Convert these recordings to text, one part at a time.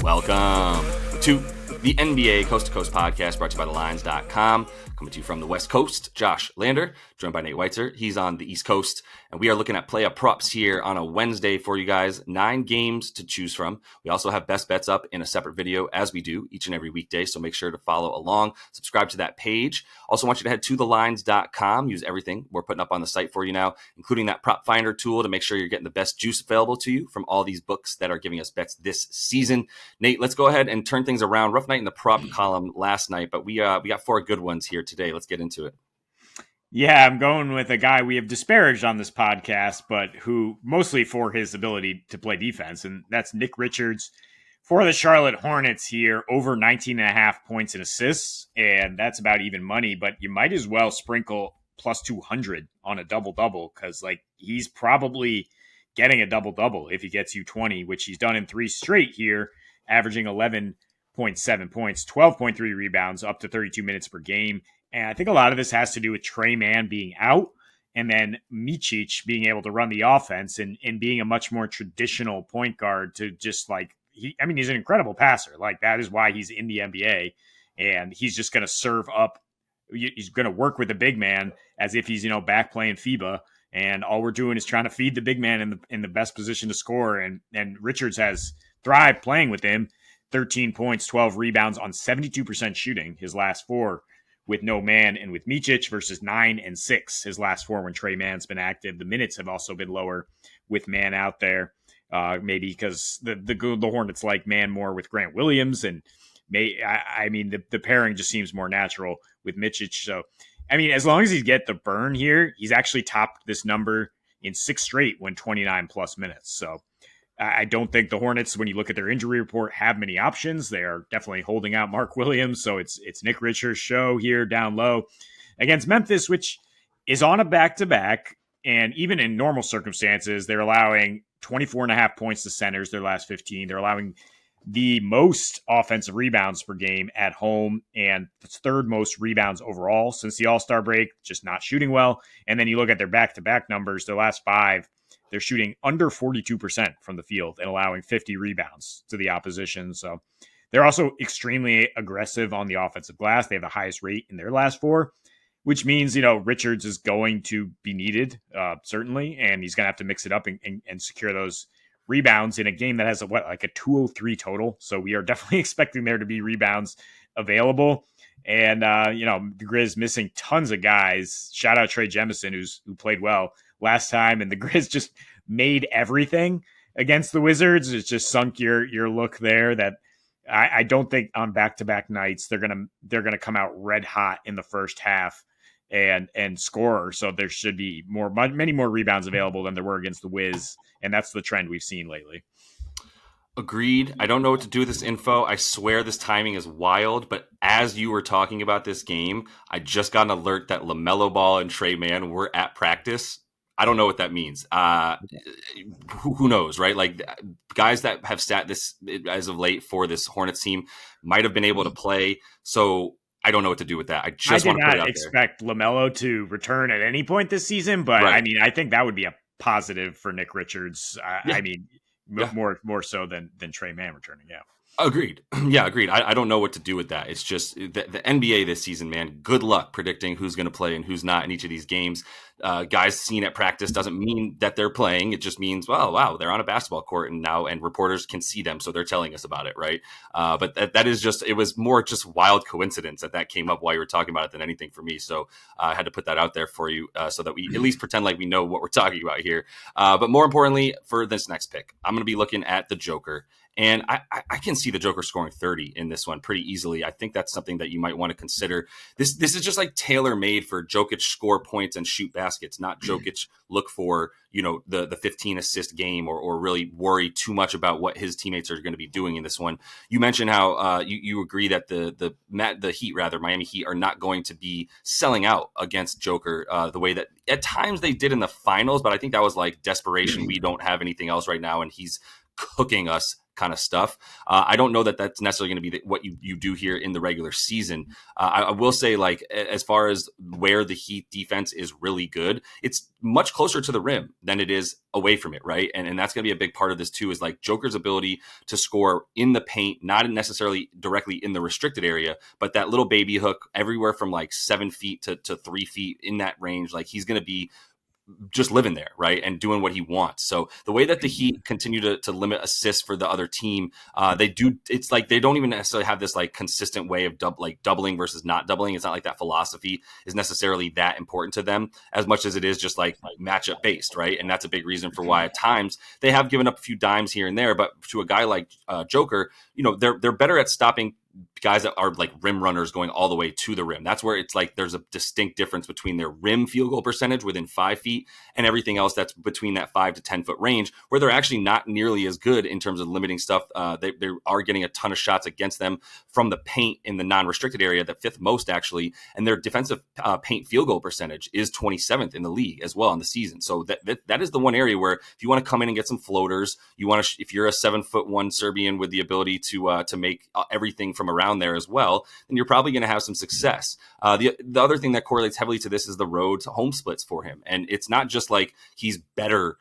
Welcome to the NBA Coast to Coast podcast brought to you by thelines.com. Coming to you from the West Coast, Josh Lander, joined by Nate Weitzer. He's on the East Coast, and we are looking at play-up props here on a Wednesday for you guys. 9 games to choose from. We also have best bets up in a separate video, as we do each and every weekday, so make sure to follow along. Subscribe to that page. Also want you to head to thelines.com. Use everything we're putting up on the site for you now, including that prop finder tool to make sure you're getting the best juice available to you from all these books that are giving us bets this season. Nate, let's go ahead and turn things around. Rough night in the prop column last night, but we got 4 good ones here today. Let's get into it. Yeah, I'm going with a guy we have disparaged on this podcast, but who mostly for his ability to play defense, and that's Nick Richards for the Charlotte Hornets here, over 19.5 points and assists, and that's about even money, but you might as well sprinkle plus 200 on a double-double because, he's probably getting a double-double if he gets you 20, which he's done in 3 straight here, averaging 11.7 points, 12.3 rebounds, up to 32 minutes per game. And I think a lot of this has to do with Trey Mann being out and then Micic being able to run the offense and being a much more traditional point guard to just he's an incredible passer. That is why he's in the NBA, and he's just going to serve up. He's going to work with the big man as if he's, back playing FIBA. And all we're doing is trying to feed the big man in the best position to score. And Richards has thrived playing with him. 13 points, 12 rebounds on 72% shooting his last 4 with no man and with Micic versus 9 and 6 his last 4 when Trey Mann's been active. The minutes have also been lower with Mann out there, maybe because the Hornets like Mann more with Grant Williams, and the pairing just seems more natural with Micic. So, as long as he get the burn here, he's actually topped this number in 6 straight when 29 plus minutes. So I don't think the Hornets, when you look at their injury report, have many options. They are definitely holding out Mark Williams. So it's Nick Richards' show here down low against Memphis, which is on a back-to-back. And even in normal circumstances, they're allowing 24.5 points to centers their last 15. They're allowing the most offensive rebounds per game at home and the 3rd most rebounds overall since the All-Star break, just not shooting well. And then you look at their back-to-back numbers, their last 5, they're shooting under 42% from the field and allowing 50 rebounds to the opposition. So they're also extremely aggressive on the offensive glass. They have the highest rate in their last 4, which means, Richards is going to be needed, certainly, and he's going to have to mix it up and secure those rebounds in a game that has a 203 total. So we are definitely expecting there to be rebounds available. And, the Grizz missing tons of guys. Shout out Trey Jemison, who played well last time, and the Grizz just made everything against the Wizards. It's just sunk your look there that I don't think on back-to-back nights they're gonna come out red hot in the first half and score. So there should be many more rebounds available than there were against the Wiz, and that's the trend we've seen lately. Agreed. I don't know what to do with this info. I swear this timing is wild, but as you were talking about this game, I just got an alert that LaMelo Ball and Trey Mann were at practice. I don't know what that means. Who knows, right? Guys that have sat this as of late for this Hornets team might have been able to play. So I don't know what to do with that. I want to put it out there. I did not expect LaMelo to return at any point this season, but right. I think that would be a positive for Nick Richards. More so than Trey Mann returning. Yeah. Agreed. Yeah, agreed. I don't know what to do with that. It's just the NBA this season, man. Good luck predicting who's going to play and who's not in each of these games. Guys seen at practice doesn't mean that they're playing. It just means, well, wow, they're on a basketball court and reporters can see them, so they're telling us about it, right? But that is just, it was more just wild coincidence that came up while you were talking about it than anything for me. So I had to put that out there for you so that we at least pretend like we know what we're talking about here. But more importantly, for this next pick, I'm going to be looking at the Joker. And I can see the Joker scoring 30 in this one pretty easily. I think that's something that you might want to consider. This is just tailor-made for Jokic score points and shoot baskets, not Jokic look for, the 15 assist game or really worry too much about what his teammates are going to be doing in this one. You mentioned how you agree that the Miami Heat are not going to be selling out against Joker the way that at times they did in the finals, but I think that was desperation. We don't have anything else right now, and he's cooking us kind of stuff. I don't know that that's necessarily going to be what you do here in the regular season. I will say, like, as far as where the Heat defense is really good, it's much closer to the rim than it is away from it, right? And that's going to be a big part of this too, is like Joker's ability to score in the paint, not necessarily directly in the restricted area, but that little baby hook everywhere from like 7 feet to 3 feet in that range. Like, he's going to be just living there, right, and doing what he wants. So the way that the Heat continue to limit assists for the other team, they do. It's like they don't even necessarily have this like consistent way of doubling versus not doubling. It's not like that philosophy is necessarily that important to them as much as it is just like matchup based, right? And that's a big reason for why at times they have given up a few dimes here and there. But to a guy like Joker, they're better at stopping guys that are like rim runners going all the way to the rim. That's where it's like there's a distinct difference between their rim field goal percentage within 5 feet and everything else that's between that 5 to 10 foot range, where they're actually not nearly as good in terms of limiting stuff. They are getting a ton of shots against them from the paint in the non-restricted area, the fifth most actually, and their defensive paint field goal percentage is 27th in the league as well on the season. So that is the one area where if you want to come in and get some floaters, you want to, if you're a 7'1" Serbian with the ability to make everything from around there as well, then you're probably going to have some success. The other thing that correlates heavily to this is the road to home splits for him. And it's not just like he's better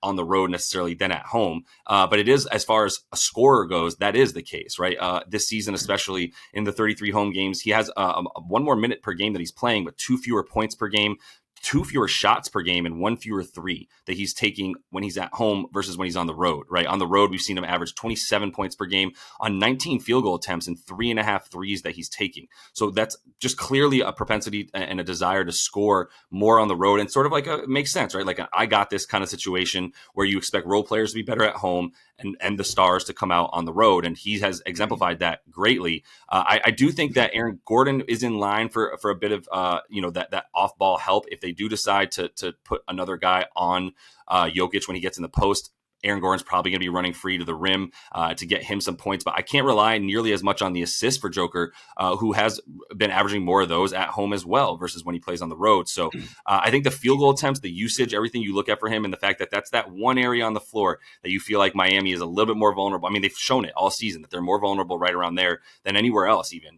on the road necessarily than at home, but it is, as far as a scorer goes, that is the case, right? This season, especially in the 33 home games, he has one more minute per game that he's playing, but 2 fewer points per game, 2 fewer shots per game, and 1 fewer three that he's taking when he's at home versus when he's on the road, right? On the road, we've seen him average 27 points per game on 19 field goal attempts and 3.5 threes that he's taking. So that's just clearly a propensity and a desire to score more on the road, and sort of like it makes sense, right? Like I got this kind of situation where you expect role players to be better at home and the stars to come out on the road. And he has exemplified that greatly. I do think that Aaron Gordon is in line for a bit of, that off ball help. If they do decide to put another guy on Jokic when he gets in the post, Aaron Gordon's probably going to be running free to the rim to get him some points. But I can't rely nearly as much on the assist for Joker, who has been averaging more of those at home as well versus when he plays on the road. So I think the field goal attempts, the usage, everything you look at for him, and the fact that that's that one area on the floor that you feel like Miami is a little bit more vulnerable. I mean, they've shown it all season that they're more vulnerable right around there than anywhere else, even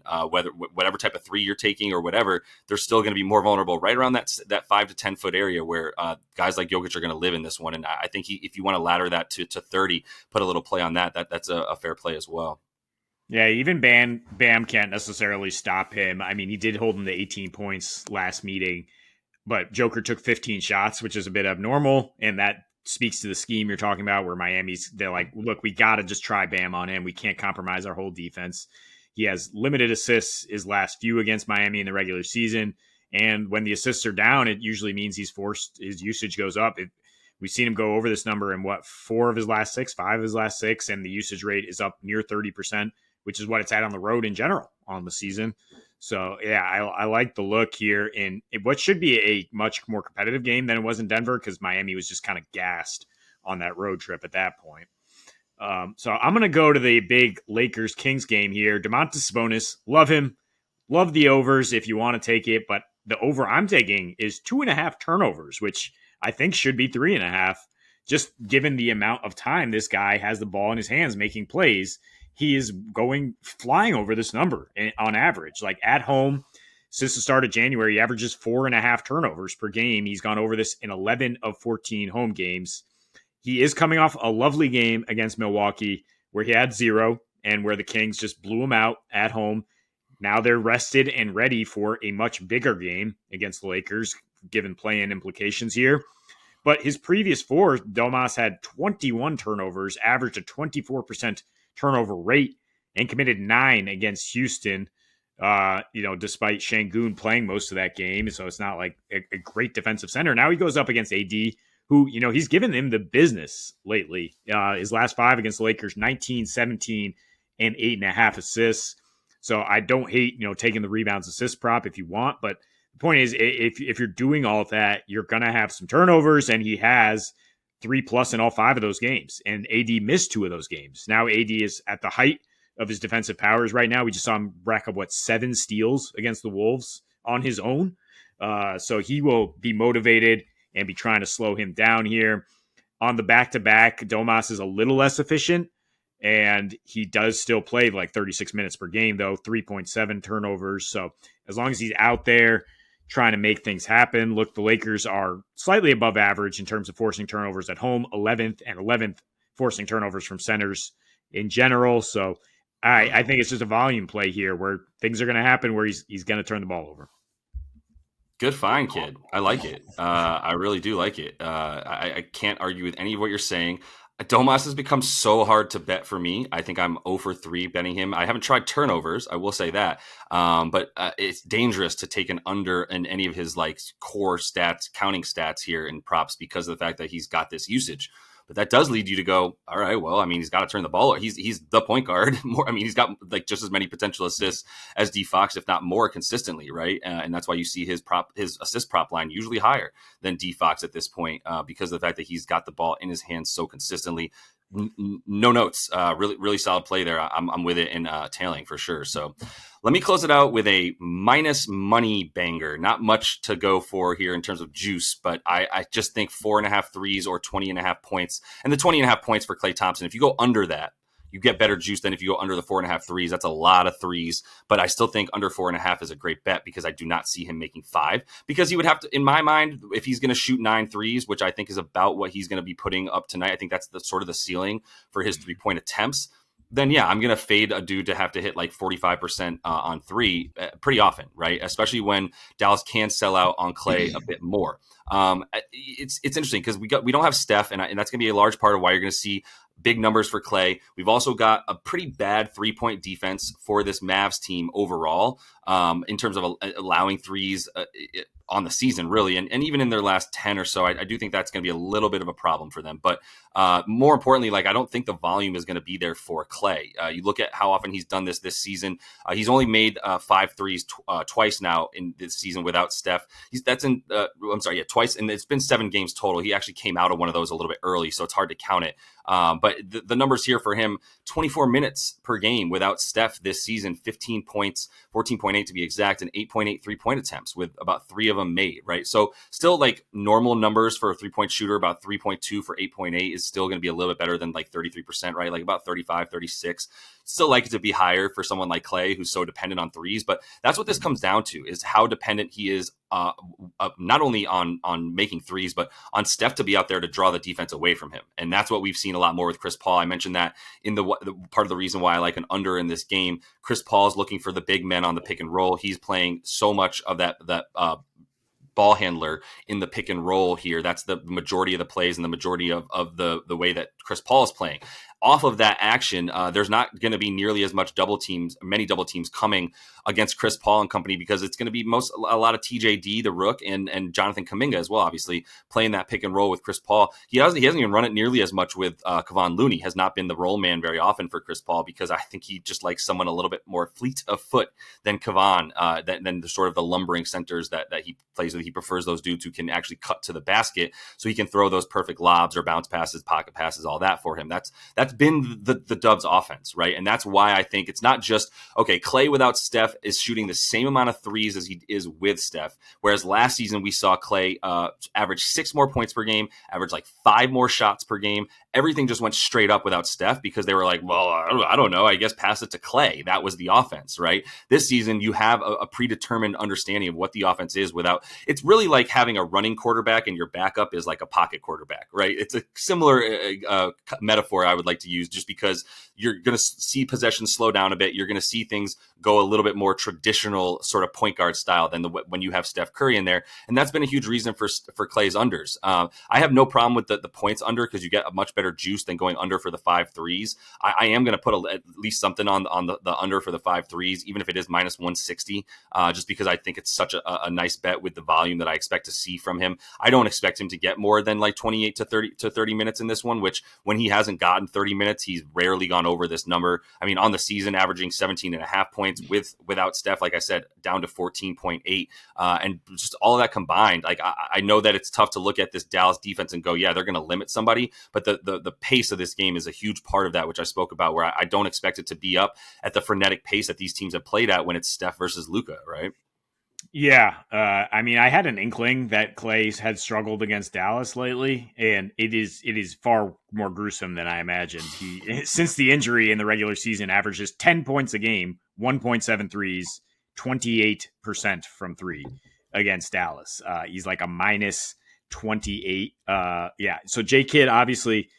whatever type of three you're taking or whatever, they're still going to be more vulnerable right around that 5 to 10 foot area where guys like Jokic are going to live in this one. And I think if you want to ladder that to 30, put a little play on that's a fair play as well. Yeah, even Bam can't necessarily stop him. I mean, he did hold him to 18 points last meeting, but Joker took 15 shots, which is a bit abnormal, and that speaks to the scheme you're talking about, where they're like, look, we got to just try Bam on him. We can't compromise our whole defense. He has limited assists his last few against Miami in the regular season, and when the assists are down, it usually means his usage goes up. We've seen him go over this number in 5 of his last 6, and the usage rate is up near 30%, which is what it's at on the road in general on the season. So, yeah, I like the look here in what should be a much more competitive game than it was in Denver, because Miami was just kind of gassed on that road trip at that point. So I'm going to go to the big Lakers-Kings game here. Domantas Sabonis, love him. Love the overs if you want to take it, but the over I'm taking is 2.5 turnovers, which I think should be 3.5, just given the amount of time this guy has the ball in his hands making plays. He is flying over this number on average. Like at home, since the start of January, he averages 4.5 turnovers per game. He's gone over this in 11 of 14 home games. He is coming off a lovely game against Milwaukee where he had 0 and where the Kings just blew him out at home. Now they're rested and ready for a much bigger game against the Lakers, given play-in implications here. But his previous 4, Domas had 21 turnovers, averaged a 24% turnover rate, and committed 9 against Houston, despite Şengün playing most of that game. So it's not like a great defensive center. Now he goes up against AD, who, he's given him the business lately. His last 5 against the Lakers, 19, 17, and 8.5 assists. So I don't hate, taking the rebounds assist prop if you want, but the point is, if you're doing all of that, you're going to have some turnovers, and he has 3+ in all 5 of those games, and AD missed 2 of those games. Now AD is at the height of his defensive powers right now. We just saw him rack up, 7 steals against the Wolves on his own. So he will be motivated and be trying to slow him down here. On the back-to-back, Domas is a little less efficient, and he does still play like 36 minutes per game, though, 3.7 turnovers. So as long as he's out there trying to make things happen, look, the Lakers are slightly above average in terms of forcing turnovers at home, 11th and 11th forcing turnovers from centers in general. So I think it's just a volume play here where things are going to happen where he's going to turn the ball over. Good find, kid. I like it. I really do like it. I can't argue with any of what you're saying. Domas has become so hard to bet for me. I think I'm 0 for 3 betting him. I haven't tried turnovers. I will say that. But it's dangerous to take an under in any of his like core stats, counting stats here in props because of the fact that he's got this usage. But that does lead you to go, all right, well, I mean, he's got to turn the ball. He's the point guard. He's got like just as many potential assists as D Fox, if not more consistently, right? And that's why you see his assist prop line usually higher than D Fox at this point because of the fact that he's got the ball in his hands so consistently. No notes. Really solid play there. I'm with it in tailing for sure. So let me close it out with a minus money banger. Not much to go for here in terms of juice, but I just think 4.5 threes or 20.5 points. And the 20.5 points for Klay Thompson, if you go under that, you get better juice than if you go under the 4.5 threes. That's a lot of threes, but I still think under 4.5 is a great bet because I do not see him making 5 because he would have to, in my mind, if he's going to shoot 9 threes, which I think is about what he's going to be putting up tonight. I think that's the sort of the ceiling for his 3-point attempts. Then yeah, I'm going to fade a dude to have to hit like 45% on 3 pretty often, right? Especially when Dallas can sell out on Klay a bit more. It's interesting because we don't have Steph, and that's going to be a large part of why you're going to see big numbers for Klay. We've also got a pretty bad 3-point defense for this Mavs team overall in terms of allowing threes on the season, really. And even in their last 10 or so, I do think that's going to be a little bit of a problem for them. But more importantly, like I don't think the volume is going to be there for Klay. You look at how often he's done this season. He's only made 5 threes twice now in this season without Steph. Twice. And it's been 7 games total. He actually came out of one of those a little bit early, so it's hard to count it. But the numbers here for him, 24 minutes per game without Steph this season, 15 points, 14.8 to be exact, and 8.8 3-point attempts with about 3 of them made, right? So still like normal numbers for a 3-point shooter, about 3.2 for 8.8 is still going to be a little bit better than like 33%, right? Like about 35, 36. Still like it to be higher for someone like Klay who's so dependent on threes, but that's what this comes down to is how dependent he is not only on making threes, but on Steph to be out there to draw the defense away from him. And that's what we've seen a lot more with Chris Paul. I mentioned that in the part of the reason why I like an under in this game. Chris Paul is looking for the big men on the pick and roll. He's playing so much of that ball handler in the pick and roll here. That's the majority of the plays and the majority of the way that Chris Paul is playing. Off of that action, there's not going to be nearly as much many double teams coming against Chris Paul and company because it's going to be a lot of TJD, the Rook, and Jonathan Kuminga as well, obviously, playing that pick and roll with Chris Paul. He hasn't even run it nearly as much with Kevon Looney, has not been the roll man very often for Chris Paul because I think he just likes someone a little bit more fleet of foot than Kevon, than the sort of the lumbering centers that he plays with. He prefers those dudes who can actually cut to the basket so he can throw those perfect lobs or bounce passes, pocket passes, all that for him. That's been the Dubs offense, right? And that's why I think it's not just, okay, Klay without Steph is shooting the same amount of threes as he is with Steph. Whereas last season we saw Klay average 6 more points per game, average like 5 more shots per game. Everything just went straight up without Steph because they were like, well, I don't know. I guess pass it to Klay. That was the offense, right? This season you have a predetermined understanding of what the offense is without. It's really like having a running quarterback and your backup is like a pocket quarterback, right? It's a similar metaphor I would like to use just because you're going to see possession slow down a bit. You're going to see things go a little bit more traditional sort of point guard style than when you have Steph Curry in there. And that's been a huge reason for Klay's unders. I have no problem with the points under because you get a much better juice than going under for the 5 threes. I am going to put at least something on the under for the 5 threes, even if it is minus 160, just because I think it's such a nice bet with the volume that I expect to see from him. I don't expect him to get more than like 28 to 30 minutes in this one, which when he hasn't gotten 30 minutes, he's rarely gone over this number. I mean, on the season, averaging 17.5 points without Steph, like I said, down to 14.8. And just all of that combined, like I know that it's tough to look at this Dallas defense and go, yeah, they're going to limit somebody. But the pace of this game is a huge part of that, which I spoke about, where I don't expect it to be up at the frenetic pace that these teams have played at when it's Steph versus Luka, right? Yeah, I mean, I had an inkling that Clay had struggled against Dallas lately, and it is far more gruesome than I imagined. He since the injury in the regular season averages 10 points a game, 1.7 threes, 28% from three against Dallas. He's like a minus 28. Yeah, so J Kidd obviously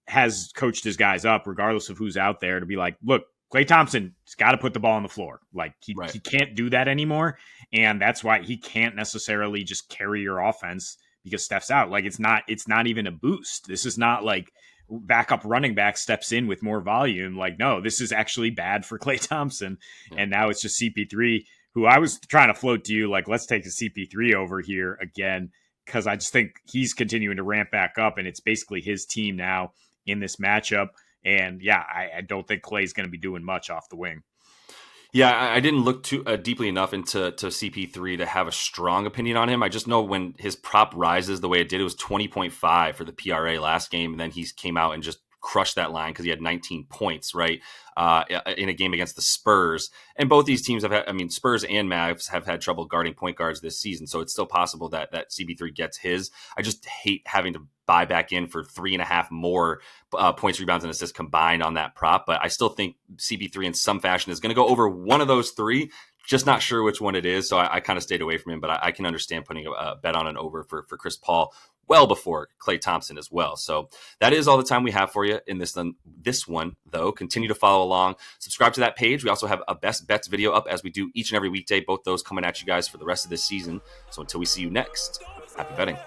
has coached his guys up, regardless of who's out there, to be like, look, Klay Thompson's got to put the ball on the floor. Like Right. he can't do that anymore. And that's why he can't necessarily just carry your offense because Steph's out. Like it's not even a boost. This is not like backup running back steps in with more volume. Like, no, this is actually bad for Klay Thompson. Yeah. And now it's just CP3, who I was trying to float to you, like, let's take the CP3 over here again, because I just think he's continuing to ramp back up, and it's basically his team now in this matchup. And yeah, I don't think Clay's going to be doing much off the wing. Yeah, I didn't look too deeply enough into CP3 to have a strong opinion on him. I just know when his prop rises the way it did, it was 20.5 for the PRA last game, and then he came out and just crushed that line because he had 19 points, right, in a game against the Spurs. And both these teams have had, I mean, Spurs and Mavs have had trouble guarding point guards this season, so it's still possible that CP3 gets his. I just hate having to buy back in for 3.5 more points, rebounds, and assists combined on that prop. But I still think CP3 in some fashion is going to go over one of those three. Just not sure which one it is. So I kind of stayed away from him, but I can understand putting a bet on an over for Chris Paul well before Klay Thompson as well. So that is all the time we have for you in this one, though. Continue to follow along. Subscribe to that page. We also have a best bets video up as we do each and every weekday, both those coming at you guys for the rest of this season. So until we see you next, happy betting.